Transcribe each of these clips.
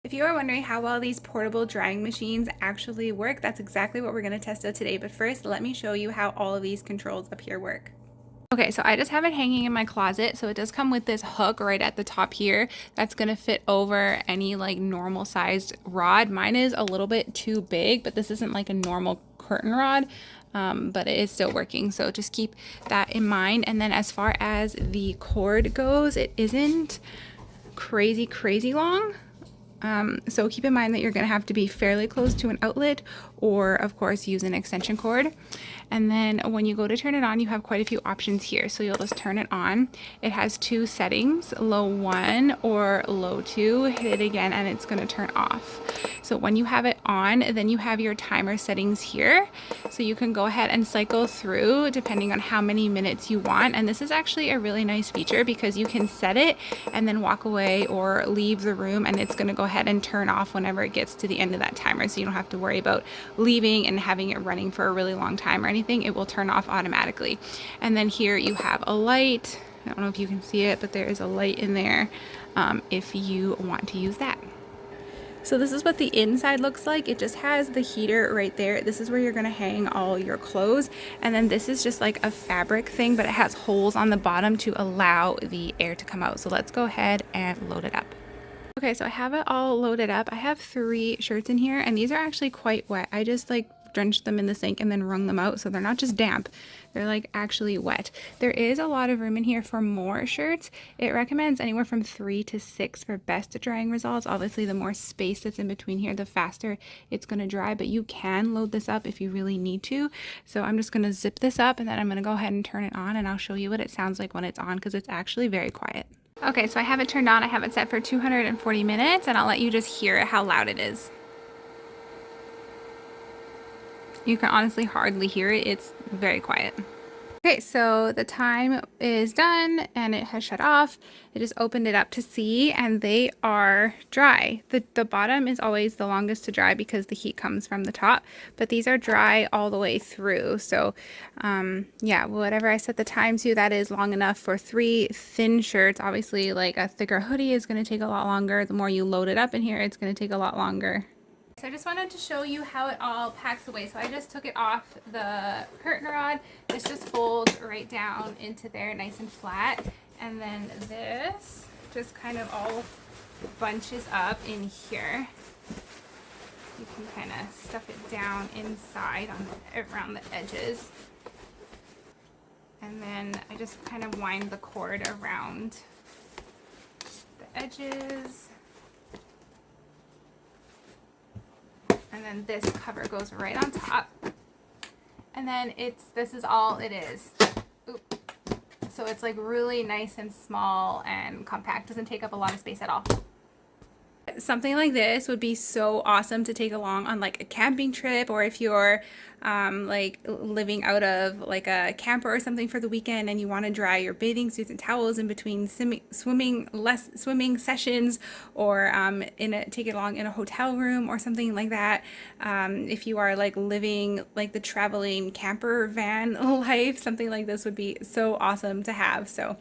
If you are wondering how well these portable drying machines actually work, that's exactly what we're going to test out today. But first, let me show you how all of these controls up here work. Okay, so I just have it hanging in my closet. So it does come with this hook right at the top here that's going to fit over any like normal sized rod. Mine is a little bit too big, but this isn't like a normal curtain rod. But it is still working, so just keep that in mind. And then as far as the cord goes, it isn't crazy long. So keep in mind that you're going to have to be fairly close to an outlet, or of course use an extension cord. And then when you go to turn it on, you have quite a few options here. So you'll just turn it on. It has two settings, low 1 or low 2. Hit it again and it's going to turn off. So when you have it on, then you have your timer settings here. So you can go ahead and cycle through depending on how many minutes you want. And this is actually a really nice feature because you can set it and then walk away or leave the room, and it's going to go ahead and turn off whenever it gets to the end of that timer. So you don't have to worry about leaving and having it running for a really long time or anything. It will turn off automatically. And then here you have a light. I don't know if you can see it, but there is a light in there if you want to use that. So this is what the inside looks like. It just has the heater right there. This is where you're gonna hang all your clothes. And then this is just like a fabric thing, but it has holes on the bottom to allow the air to come out. So let's go ahead and load it up. Okay, so I have it all loaded up. I have 3 shirts in here, and these are actually quite wet. I just like drenched them in the sink and then wrung them out, so they're not just damp, they're like actually wet. There is a lot of room in here for more shirts. It recommends anywhere from 3 to 6 for best drying results. Obviously, the more space that's in between here, the faster it's going to dry, but you can load this up if you really need to. So I'm just going to zip this up, and then I'm going to go ahead and turn it on, and I'll show you what it sounds like when it's on, because it's actually very quiet. Okay, so I have it turned on. I have it set for 240 minutes, and I'll let you just hear how loud it is. You can honestly hardly hear it. It's very quiet. Okay, so the time is done and it has shut off. I just opened it up to see, and they are dry. The bottom is always the longest to dry because the heat comes from the top, but these are dry all the way through. So yeah, whatever I set the time to, that is long enough for 3 thin shirts. Obviously, like a thicker hoodie is going to take a lot longer. The more you load it up in here, it's going to take a lot longer. So I just wanted to show you how it all packs away. So I just took it off the curtain rod. This just folds right down into there nice and flat. And then this just kind of all bunches up in here. You can kind of stuff it down inside around the edges. And then I just kind of wind the cord around the edges. And then this cover goes right on top. And then this is all it is. Oop. So it's like really nice and small and compact. Doesn't take up a lot of space at all. Something like this would be so awesome to take along on like a camping trip, or if you're like living out of like a camper or something for the weekend and you want to dry your bathing suits and towels in between swimming sessions, or take it along in a hotel room or something like that. If you are like living like the traveling camper van life, something like this would be so awesome to have. So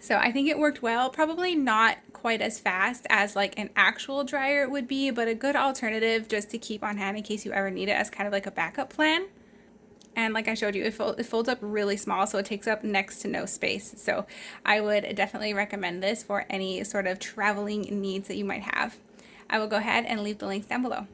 I think it worked well. Probably not quite as fast as like an actual dryer would be, but a good alternative just to keep on hand in case you ever need it as kind of like a backup plan. And like I showed you, it folds up really small, so it takes up next to no space. So I would definitely recommend this for any sort of traveling needs that you might have. I will go ahead and leave the links down below.